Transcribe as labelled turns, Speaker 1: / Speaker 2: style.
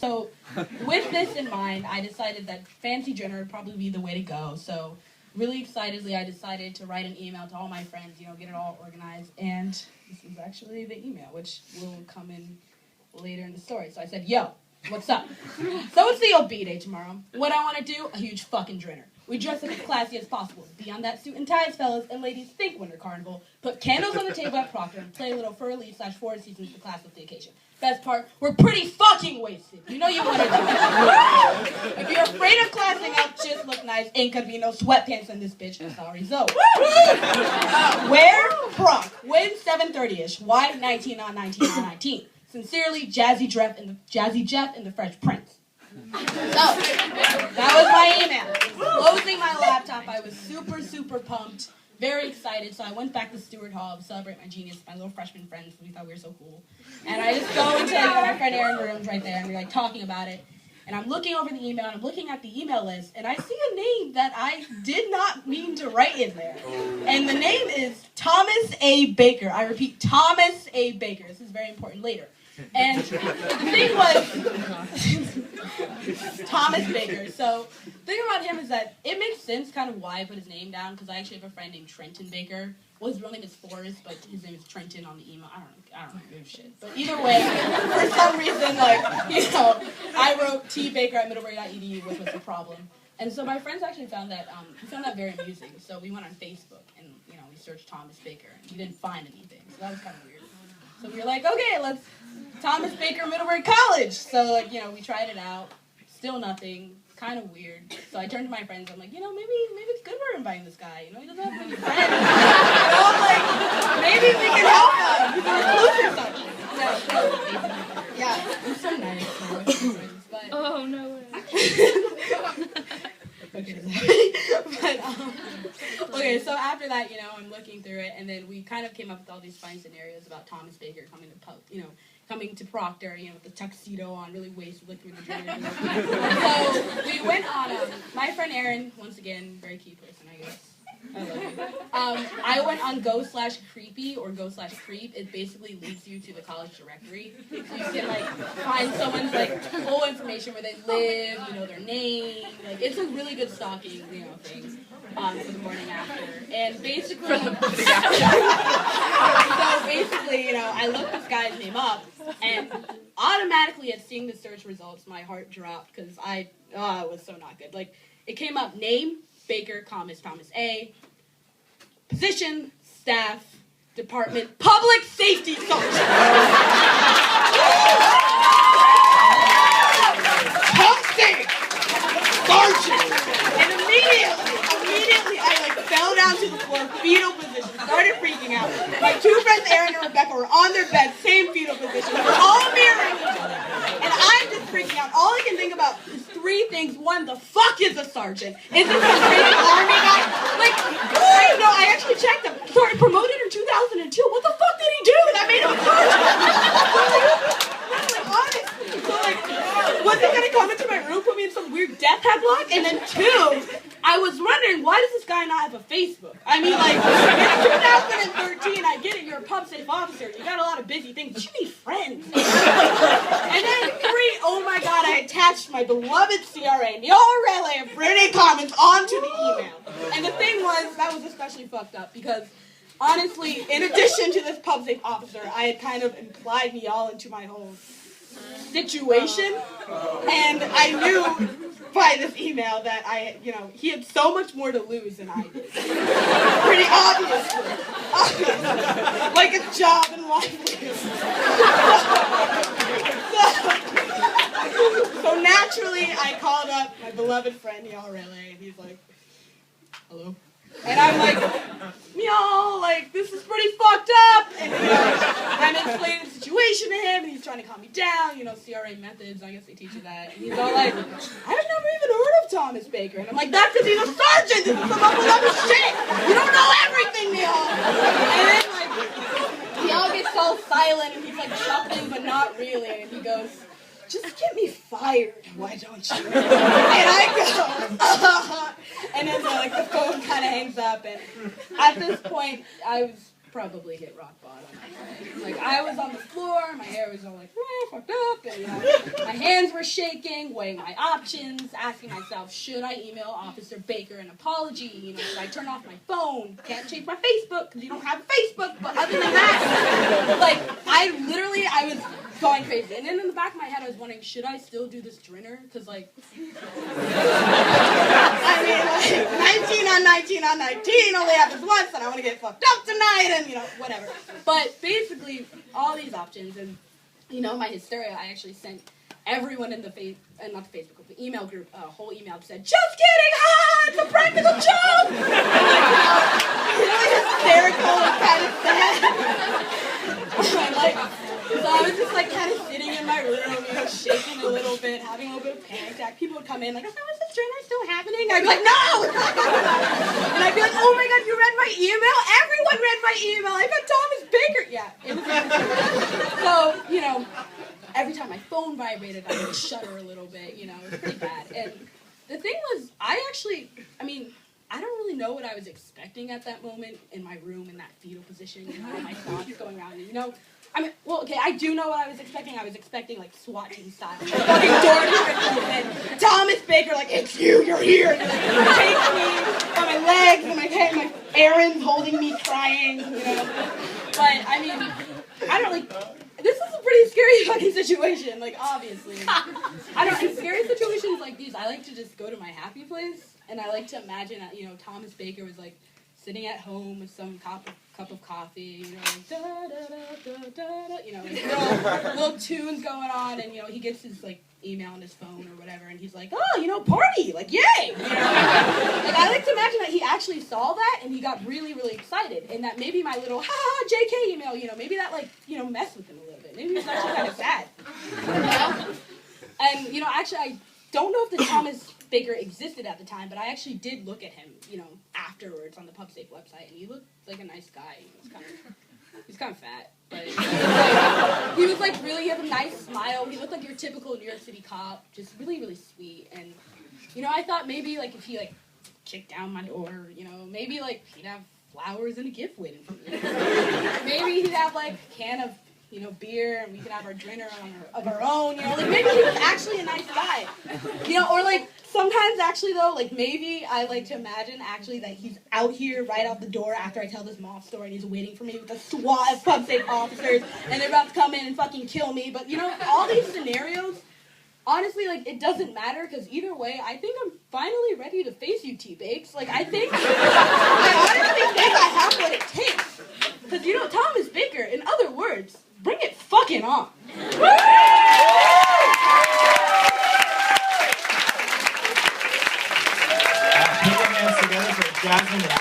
Speaker 1: So with this in mind, I decided that fancy dinner would probably be the way to go. So really excitedly, I decided to write an email to all my friends, get it all organized. And this is actually the email, which will come in later in the story. So I said, yo, what's up? So it's the OB day tomorrow. What I want to do? A huge fucking dinner. We dress up as classy as possible. Be on that suit and ties, fellas, and ladies, think Winter Carnival. Put candles on the table at Proctor and play a little Fur Elite / Four Seasons for class with the occasion. Best part, we're pretty fucking wasted. You know you want to do it. If you're afraid of classing up, just look nice. Ain't gonna be no sweatpants in this bitch. Sorry, Zoe. Where? Proc. When? 7:30ish. Why? 19 on 19 on 19. Sincerely, Jazzy Jeff and the Fresh Prince. So, that was my email. Closing my laptop, I was super, super pumped, very excited. So I went back to Stewart Hall to celebrate my genius, my little freshman friends, because we thought we were so cool. And I just go into my friend Aaron's room right there, and we're talking about it. And I'm looking over the email, and I'm looking at the email list, and I see a name that I did not mean to write in there. And the name is Thomas A. Baker. I repeat, Thomas A. Baker. This is very important later. And the thing was, Thomas Baker. So the thing about him is that it makes sense kind of why I put his name down, because I actually have a friend named Trenton Baker. Well, his real name is Forrest, but his name is Trenton on the email. I don't know, give a shit. But either way, for some reason, I wrote T Baker at middlebury.edu, which was the problem. And so my friends actually found that very amusing. So we went on Facebook and we searched Thomas Baker, and we didn't find anything. So that was kind of weird. So we were like, okay, let's Thomas Baker Middlebury College. So we tried it out. Still nothing. Kind of weird. So I turned to my friends. I'm like, maybe it's good we're inviting this guy. He doesn't have many friends. Maybe we can help him. He's a recluse or something. Yeah, he's so nice. But
Speaker 2: oh no way.
Speaker 1: Okay, so after that, I'm looking through it, and then we kind of came up with all these fine scenarios about Thomas Baker coming to Proctor, with the tuxedo on, really wasted, looking through the junior. So we went on, my friend Aaron, once again, very key person, I guess. I love you. I went on go/creepy or go/creep. It basically leads you to the college directory. So you can find someone's full information where they live, their name. It's a really good stalking, thing for the morning after. And basically, I looked this guy's name up, and automatically at seeing the search results, my heart dropped because it was so not good. It came up name. Baker, Thomas A. Position, staff, department, public safety sergeant. Sergeant. And immediately, I fell down to the floor, fetal position, started freaking out. My two friends, Aaron and Rebecca, were on their bed, same fetal position. We're all mirroring each other. And I'm just freaking out. All I can think about is three things. One, the fuck is a sergeant? Is this some crazy army guy? I actually checked him. Sorry, promoted in 2002. What the fuck did he do that made him a sergeant? Honestly. So, was he gonna come into my room, put me in some weird death headlock? And then two, I was wondering, why does this guy not have a Facebook? I mean, in 2013, I get it, you're a pub safe officer, you got a lot of busy things, but you need friends. And then three, oh my god, I attached my beloved CRA, Neil Relay of British Commons, onto the email. And the thing was, that was especially fucked up, because honestly, in addition to this pub safe officer, I had kind of implied Neil into my whole situation, and I knew by this email that he had so much more to lose than I did. Pretty obviously. Like a job and livelihood. So naturally, I called up my beloved friend, Neil Relay, and he's like, hello? And I'm like, Neil, this is pretty fucked up. And, I'm explaining the situation to him, and he's trying to calm me down, CRA methods, I guess they teach you that. And he's all like, I've never even heard of Thomas Baker. And I'm like, that's because he's a sergeant. This is some upper-level shit. You don't know everything, Neil. And then, Neil gets all silent, and he's, chuckling, but not really. And he goes, just get me fired, why don't you? And I go, and then the phone kind of hangs up, and at this point, I was probably hit rock bottom. Like, I was on the floor, my hair was all like, fucked up, and, you know, my hands were shaking, weighing my options, asking myself, should I email Officer Baker an apology? You know, should I turn off my phone? Can't change my Facebook, because you don't have Facebook, but other than that, like, I was going crazy. And then in the back of my head, I was wondering, should I still do this dinner? Because, like, I mean, like, 19 on 19 on 19, only happens once, and I want to get fucked up tonight, and, you know, whatever. But basically, all these options, and, you know, my hysteria, I actually sent everyone in the not the Facebook group, the email group, a whole email that said, just kidding, ha, it's a practical joke! Really hysterical and kind of sad. So I was just like kind of sitting in my room, you know, shaking a little bit, having a little bit of panic attack. People would come in like, is this dinner still happening? I'd be like, no! And I'd be like, oh my god, you read my email? Everyone read my email. I got Thomas Baker. Yeah, it was so, you know, every time my phone vibrated, I would shudder a little bit, you know, it was pretty bad. And the thing was, I don't really know what I was expecting at that moment in my room in that fetal position, you know, my thoughts going around, you know. I mean, well, okay, I do know what I was expecting. I was expecting, like, SWAT team style. Fucking door open. Thomas Baker, like, it's you, you're here. And, like, takes me on my legs and my head, my errands holding me crying, you know. But, I mean, I don't, like, this is a pretty scary fucking situation, like, obviously. In scary situations like these, I like to just go to my happy place, and I like to imagine that, you know, Thomas Baker was, like, sitting at home with some cup of coffee, you know, like, da-da-da-da-da-da, you know, like little tunes going on, and, you know, he gets his, like, email on his phone or whatever, and he's like, oh, you know, party, like, yay! You know? Like, I like to imagine that he actually saw that, and he got really, really excited, and that maybe my little, ha-ha, JK email, you know, maybe that, like, you know, messed with him a little bit. Maybe he was actually kind of sad. You know? And, you know, actually, I don't know if the Thomas Baker existed at the time, but I actually did look at him, you know, afterwards on the PubSafe website, and he looked like a nice guy. He's kind of fat, but he was like really, he had a nice smile. He looked like your typical New York City cop, just really, really sweet. And, you know, I thought maybe, like, if he, like, kicked down my door, you know, maybe, like, he'd have flowers and a gift waiting for me. Maybe he'd have, like, a can of, you know, beer, and we could have our dinner of our own, you know, like, maybe he was actually a nice guy, you know, or, like, sometimes, actually, though, like, maybe I like to imagine, actually, that he's out here right out the door after I tell this Moth story, and he's waiting for me with a SWAT of PubSafe officers, and they're about to come in and fucking kill me, but, you know, all these scenarios, honestly, like, it doesn't matter, because either way, I think I'm finally ready to face you, T-Bakes. Like, I honestly think I have what it takes, because, you know, Thomas Baker, in other words, bring it fucking on.
Speaker 2: Put your hands together for Jasmine and